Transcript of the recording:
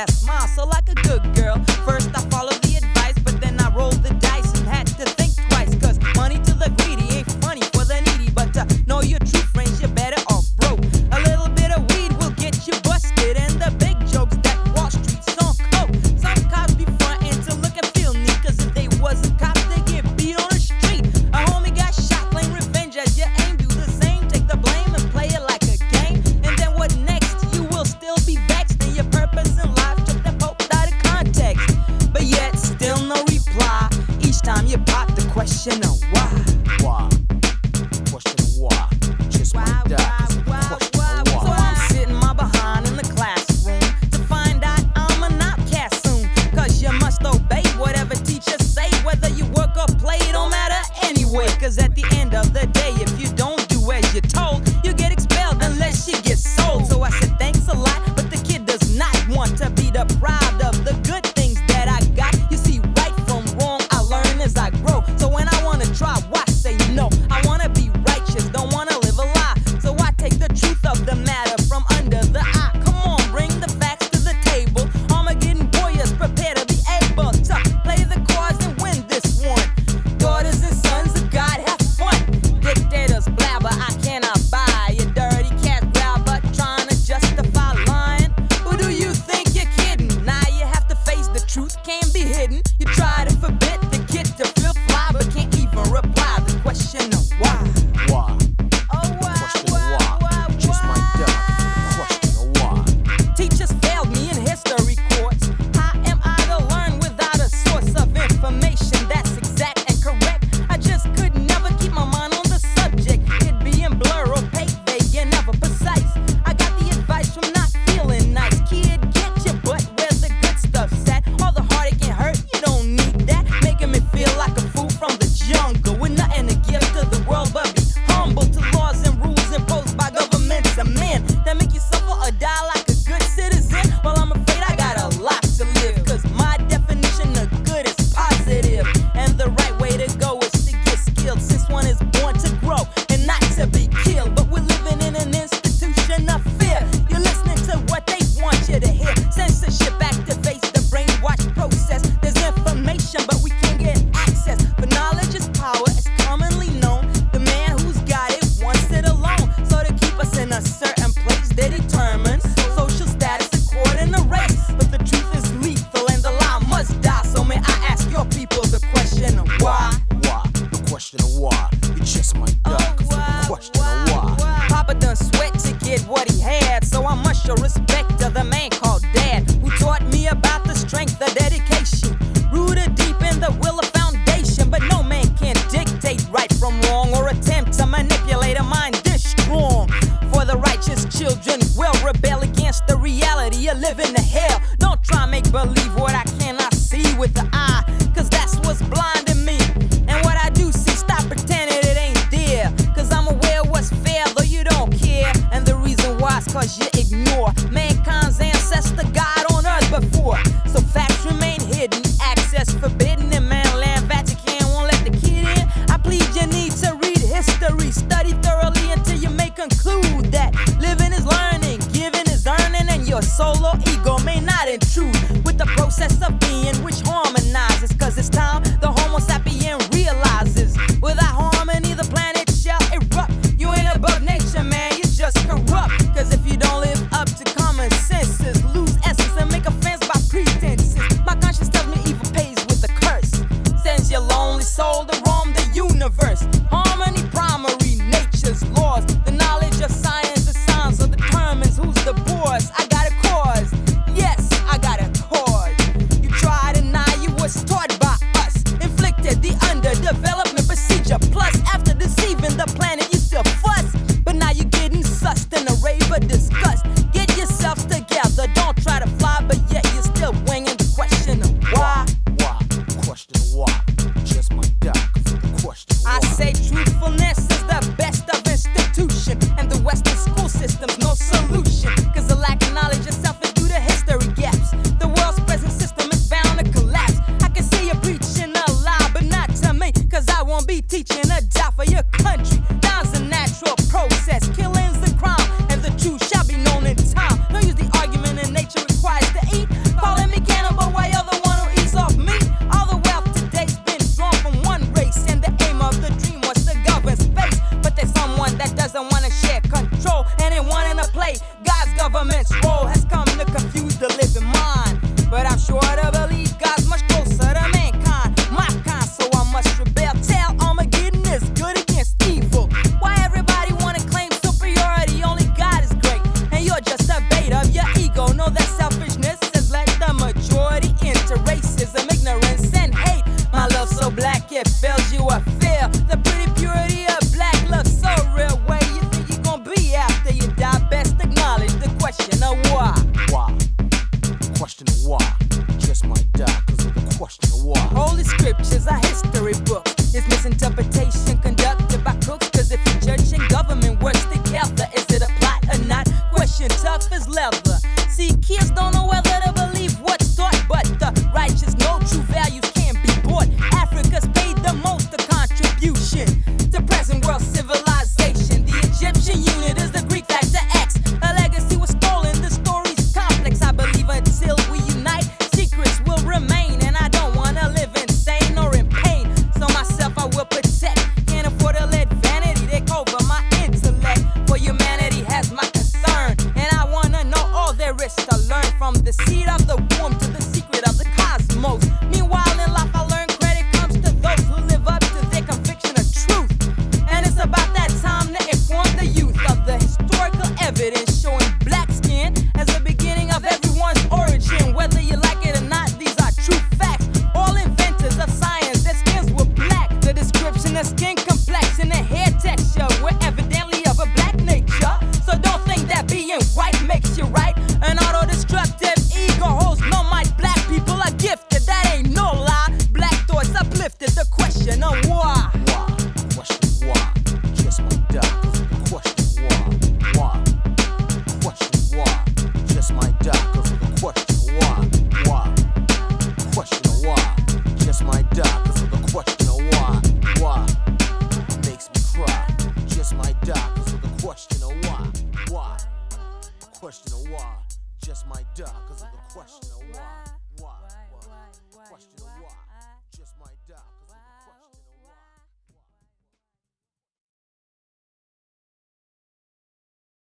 that's Moaso like a good girl. First I followed the advice, but then I rolled the dice and had to think twice. Cause money to the greedy ain't funny for the needy. But to know your true friends, you're better off broke. A little bit of weed will get you busted, and the big jokes that Wall Street's on coke. Some cops be frontin' to look and feel neat, cause if they wasn't cops, they get beat on the street. A homie got shot, claim revenge as your aim. Do the same, take the blame and play it like a game. And then what next? You will still be vexed, and your purpose in life took the pope out of context. But yet, still no reply. Each time you pop the question of why. Why? Question of why? Just Why, like that. So I'm sitting my behind in the classroom to find out I'm an outcast soon. Cause you must obey whatever teachers say, whether you work or play, it don't matter anyway. Cause at the end of the day, if you don't do as you're told, you get expelled unless you get sold. So I said thanks a lot, but the kid does not want to be deprived of the good things that I got. You see, right from wrong, I learn as I grow. So when I wanna try, why say no? I wanna be righteous, don't wanna live a lie. So I take the truth of the matter from under the eye. Come on, bring the facts to the table. Armageddon warriors, prepare to be able to play the cards and win this one. Daughters and sons of God, have fun. Dictators blabber, I cannot buy a dirty cat grabber trying to justify lying. Who do you think you're kidding? Now you have to face the truth, can't be hidden. You try to forbid the kid to feel fly, but can't even reply the question of why. Why? Oh, why? Question of why? Just my duck. Question of why? Teachers failed me in history courts. How am I to learn without a source of information that's exact and correct? I just could never keep my mind on the subject. It'd be in blur, opaque, vague, and never precise. I got the advice from not feeling nice. Kid, get your butt where the good stuff's at. All the heartache and hurt, you don't need that. Making me feel like a fool from the jungle with nothing to give to the world but be humble to laws and rules imposed by governments and men that make you suffer or die like a good citizen. Well, I'm afraid I got a lot to live, cause my definition of good is positive, and the right way to go is to get skilled, since one is born to grow and not to be killed. But we're living in an institution of fear. You're listening to what they want you to hear. Censorship activates the brainwash process. There's information, but we can't get access. But knowledge is power, it's commonly known. The man who's got it wants it alone. So to keep us in a certain place, they determine social status according to race. But the truth is lethal and the lie must die. So may I ask your people the question of why? Why? The question of why? You just my duck. The question of why? Papa done sweat to get what he had, so I must show respect to the man called Dad, who taught me about the strength of dedication, rooted deep in the will of foundation. But no man can dictate right from wrong or attempt to manipulate a mind this strong. For the righteous children will rebel against the reality of living in hell. Don't try make believe what I cannot see with the eye, cause that's what's blinding me. And what I do see, stop pretending it ain't there, cause I'm aware of what's fair, though you don't care. And the reason why is cause you ignore mankind's ancestor God on earth before. So facts remain hidden, access forbidden, and manland Vatican won't let the kid in. I plead you need to read history, study thoroughly until you may conclude that living is learning, giving is earning, and your soul or ego may not intrude with the process of being which harmonizes. Cause it's time the Homo sapien realizes without harmony the planet shall erupt. You ain't above nature, man, you're just corrupt. Cause if you don't live up to common senses, lose essence and make offense by pretenses. My conscience tells me evil pays with a curse, sends your lonely soul to roam the universe. Harmony, primary, nature's laws. The knowledge of science, the signs of determines who's the boss. I got a cause, yes, I got a cause. You try to deny you was taught by us, inflicted the underdevelopment procedure. Plus, after deceiving the planet, you still fuss. But now you're getting sussed in a rave of disgust. Get yourselves together, don't try to fly, but yet you're still winging the question of why. Why? The question of why? Just my duck. The question of why? I say truthfulness is the best of institution, and the Western school system's no solution. Cause the lack of knowledge itself is due to history gaps. The world's present system is bound to collapse. I can see you preaching a lie, but not to me, cause I won't be teaching a die for your country. Dying's a natural process, killing's a crime, and the truth shall be known in time. Don't use the argument in nature requires from the seed of the womb to the secret of the cosmos. Meanwhile, in life, I learned credit comes to those who live up to their conviction of truth. And it's about that time to inform the youth of the historical evidence showing black skin as the beginning of everyone's origin. Whether you like it or not, these are true facts. All inventors of science, their skins were black. The description of skin complexion and hair texture were evidently of a black nature. So don't think that being white makes you right. An auto-destructive ego holds no might. Black people are gifted, that ain't no lie. Black thoughts uplifted, the question of why. Why? Question why? Just might die 'cause of the question why. Why? Question why? Just might die 'cause of the question why. Why? Question why? Just might die 'cause of the question of why. Why? Makes me cry. Just might die 'cause of the question of why. Why? Question of why? Just might die 'cause of the question of why. Why? Question of why? Just might die.